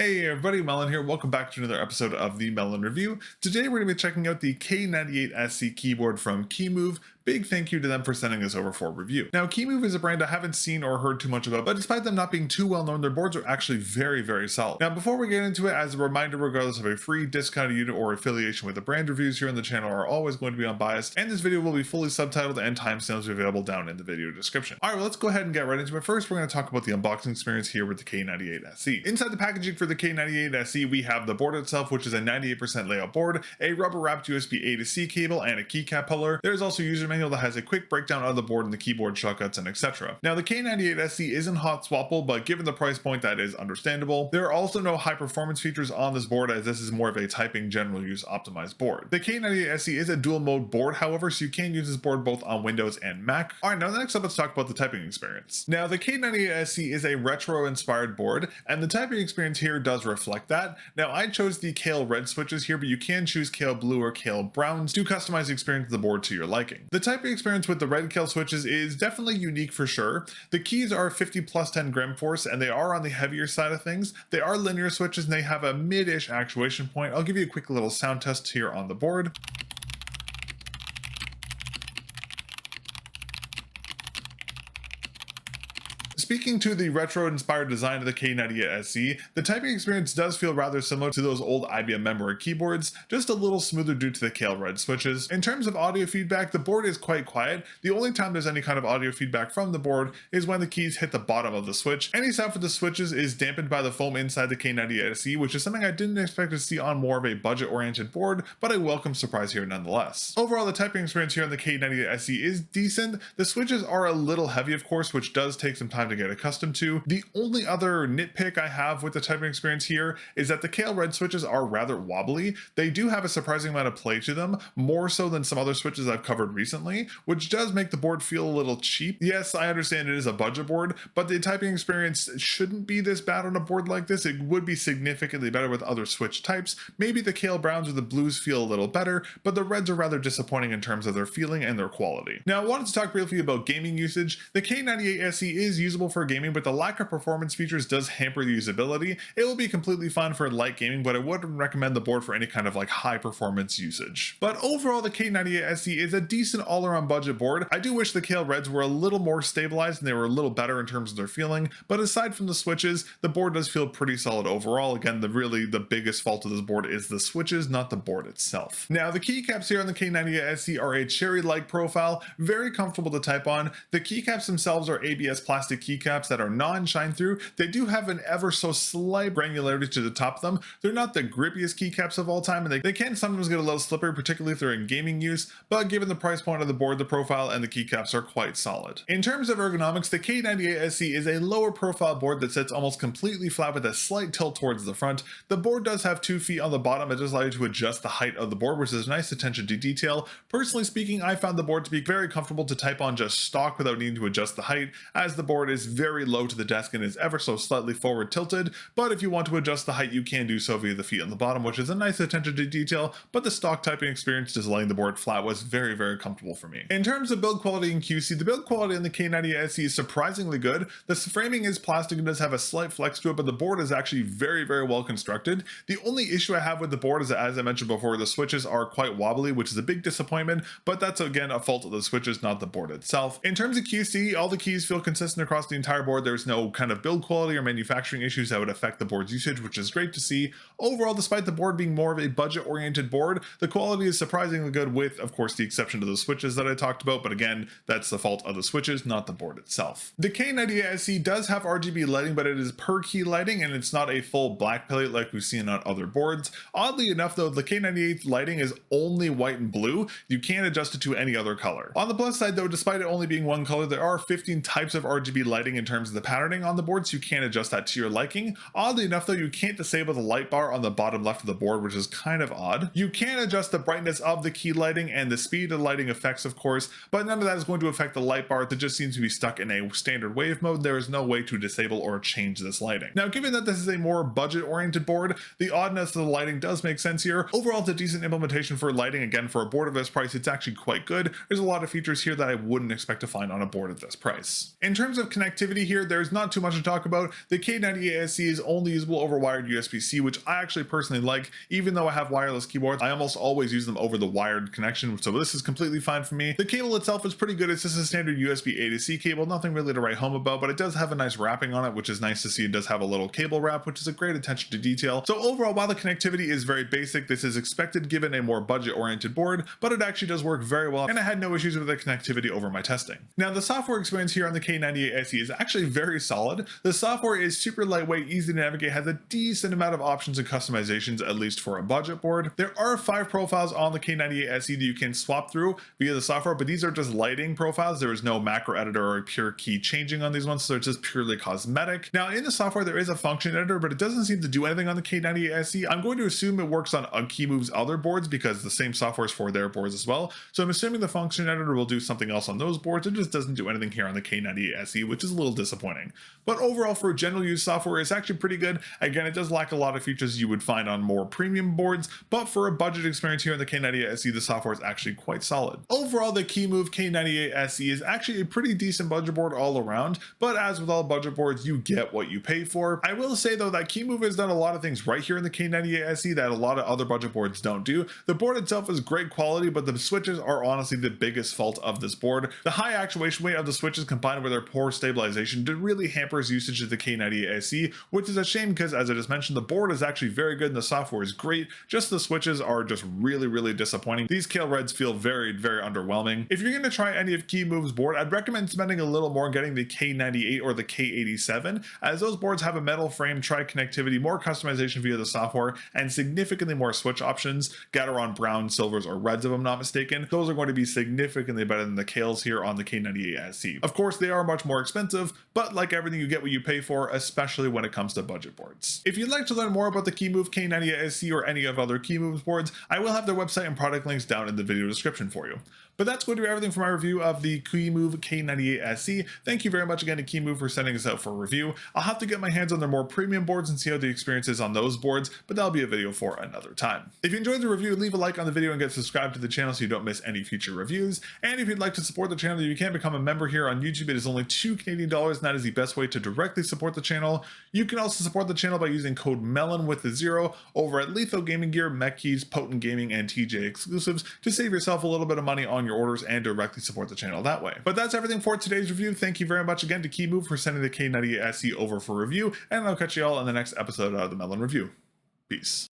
Hey everybody, mel0n here. Welcome back to another episode of the mel0n Review. Today we're going to be checking out the K98SE keyboard from KEMOVE. Big thank you to them for sending this over for review. Now, KEMOVE is a brand I haven't seen or heard too much about, but despite them not being too well known, their boards are actually very solid. Now, before we get into it, as a reminder, regardless of a free discounted unit or affiliation with the brand, reviews here on the channel are always going to be unbiased, and this video will be fully subtitled and timestamps available down in the video description. All right, well, let's go ahead and get right into it. First, we're going to talk about the unboxing experience here with the K98SE. Inside the packaging for the K98SE, we have the board itself, which is a 98% layout board, a rubber wrapped USB A to C cable, and a keycap puller. There's also a user manual that has a quick breakdown of the board and the keyboard shortcuts and etc. Now, the K98SE isn't hot swappable, but given the price point, that is understandable. There are also no high performance features on this board, as this is more of a typing general use optimized board. The K98SE is a dual mode board, however, so you can use this board both on Windows and Mac. All right, now next up, let's talk about the typing experience. Now, the K98SE is a retro inspired board, and the typing experience here does reflect that. Now, I chose the Kale red switches here, but you can choose Kale blue or Kale browns to customize the experience of the board to your liking. The typing experience with the red Kale switches is definitely unique for sure. The keys are 50 plus 10 gram force, and they are on the heavier side of things. They are linear switches, and they have a mid-ish actuation point. I'll give you a quick little sound test here on the board. Speaking to the retro-inspired design of the K98SE, the typing experience does feel rather similar to those old IBM memory keyboards, just a little smoother due to the Kale red switches. In terms of audio feedback, the board is quite quiet. The only time there's any kind of audio feedback from the board is when the keys hit the bottom of the switch. Any sound for the switches is dampened by the foam inside the K98SE, which is something I didn't expect to see on more of a budget-oriented board, but a welcome surprise here nonetheless. Overall, the typing experience here on the K98SE is decent. The switches are a little heavy, of course, which does take some time to get accustomed to. The only other nitpick I have with the typing experience here is that the Kale red switches are rather wobbly. They do have a surprising amount of play to them, more so than some other switches I've covered recently, which does make the board feel a little cheap. Yes, I understand it is a budget board, but the typing experience shouldn't be this bad on a board like this. It would be significantly better with other switch types. Maybe the Kale browns or the blues feel a little better, but the reds are rather disappointing in terms of their feeling and their quality. Now, I wanted to talk briefly about gaming usage. The K98SE is usable for gaming, but the lack of performance features does hamper the usability. It will be completely fine for light gaming, but I wouldn't recommend the board for any kind of like high performance usage. But overall, the K98SE is a decent all-around budget board. I do wish the Kale reds were a little more stabilized and they were a little better in terms of their feeling, but aside from the switches, the board does feel pretty solid overall. Again, the biggest fault of this board is the switches, not the board itself. Now, the keycaps here on the K98SE are a cherry-like profile, very comfortable to type on. The keycaps themselves are ABS plastic keycaps that are non-shine through. They do have an ever so slight granularity to the top of them. They're not the grippiest keycaps of all time, and they can sometimes get a little slippery, particularly if they're in gaming use, but given the price point of the board, the profile and the keycaps are quite solid. In terms of ergonomics, the K98SE is a lower profile board that sits almost completely flat with a slight tilt towards the front. The board does have 2 feet on the bottom. It does allow you to adjust the height of the board, which is nice attention to detail. Personally speaking, I found the board to be very comfortable to type on just stock without needing to adjust the height, as the board is very low to the desk and is ever so slightly forward tilted, but if you want to adjust the height, you can do so via the feet on the bottom, which is a nice attention to detail, but the stock typing experience just laying the board flat was very comfortable for me. In terms of build quality and QC, the build quality on the K98SE is surprisingly good. The framing is plastic and does have a slight flex to it, but the board is actually very well constructed. The only issue I have with the board is that, as I mentioned before, the switches are quite wobbly, which is a big disappointment, but that's again a fault of the switches, not the board itself. In terms of QC, all the keys feel consistent across the entire board. There's no kind of build quality or manufacturing issues that would affect the board's usage, which is great to see. Overall, despite the board being more of a budget-oriented board, the quality is surprisingly good, with, of course, the exception to the switches that I talked about, but again, that's the fault of the switches, not the board itself. The K98SE does have RGB lighting, but it is per key lighting, and it's not a full black palette like we've seen on other boards. Oddly enough, though, the K98 lighting is only white and blue. You can't adjust it to any other color. On the plus side, though, despite it only being one color, there are 15 types of RGB lighting in terms of the patterning on the board, so you can adjust that to your liking. Oddly enough, though, you can't disable the light bar on the bottom left of the board, which is kind of odd. You can adjust the brightness of the key lighting and the speed of the lighting effects, of course, but none of that is going to affect the light bar that just seems to be stuck in a standard wave mode. There is no way to disable or change this lighting. Now, given that this is a more budget-oriented board, the oddness of the lighting does make sense here. Overall, it's a decent implementation for lighting. Again, for a board of this price, it's actually quite good. There's a lot of features here that I wouldn't expect to find on a board at this price. In terms of connectivity, connectivity here, there's not too much to talk about. The K98SE is only usable over wired USB-C, which I actually personally like. Even though I have wireless keyboards, I almost always use them over the wired connection, so this is completely fine for me. The cable itself is pretty good. It's just a standard USB A to C cable, nothing really to write home about, but it does have a nice wrapping on it, which is nice to see. It does have a little cable wrap, which is a great attention to detail. So overall, while the connectivity is very basic, this is expected given a more budget-oriented board, but it actually does work very well, and I had no issues with the connectivity over my testing. Now, the software experience here on the K98SE is actually very solid. The software is super lightweight, easy to navigate, has a decent amount of options and customizations, at least for a budget board. There are 5 profiles on the K98SE that you can swap through via the software, but these are just lighting profiles. There is no macro editor or pure key changing on these ones, so it's just purely cosmetic. Now, in the software, there is a function editor, but it doesn't seem to do anything on the K98SE. I'm going to assume it works on KEMOVE's other boards because the same software is for their boards as well. So I'm assuming the function editor will do something else on those boards. It just doesn't do anything here on the K98SE, which is a little disappointing. But overall, for general use software, it's actually pretty good. Again, it does lack a lot of features you would find on more premium boards, but for a budget experience here on the K98SE, the software is actually quite solid. Overall, the KEMOVE K98SE is actually a pretty decent budget board all around, but as with all budget boards, you get what you pay for. I will say though that KEMOVE has done a lot of things right here in the K98SE that a lot of other budget boards don't do. The board itself is great quality, but the switches are honestly the biggest fault of this board. The high actuation weight of the switches combined with their poor stabilization really hampers usage of the K98SE, which is a shame because, as I just mentioned, the board is actually very good and the software is great. Just the switches are just really disappointing. These Kale Reds feel very underwhelming. If you're going to try any of KEMOVE's board, I'd recommend spending a little more and getting the K98 or the K87, as those boards have a metal frame, tri-connectivity, more customization via the software, and significantly more switch options. Gateron brown, silvers, or reds if I'm not mistaken. Those are going to be significantly better than the Kales here on the K98SE. Of course, they are much more expensive, but like everything, you get what you pay for, especially when it comes to budget boards. If you'd like to learn more about the KEMOVE K98SE or any of other KEMOVE boards, I will have their website and product links down in the video description for you. But that's going to be everything for my review of the KEMOVE K98SE. Thank you very much again to KEMOVE for sending us out for a review. I'll have to get my hands on their more premium boards and see how the experience is on those boards, but that'll be a video for another time. If you enjoyed the review, leave a like on the video and get subscribed to the channel so you don't miss any future reviews. And if you'd like to support the channel, you can become a member here on YouTube. It is only $2 Canadian, and that is the best way to directly support the channel. You can also support the channel by using code mel0n with the 0 over at Lethal Gaming Gear, Mech Keys, Potent Gaming, and TJ Exclusives to save yourself a little bit of money on your orders and directly support the channel that way. But that's everything for today's review. Thank you very much again to KEMOVE for sending the K98SE over for review, and I'll catch you all in the next episode of the mel0n Review. Peace.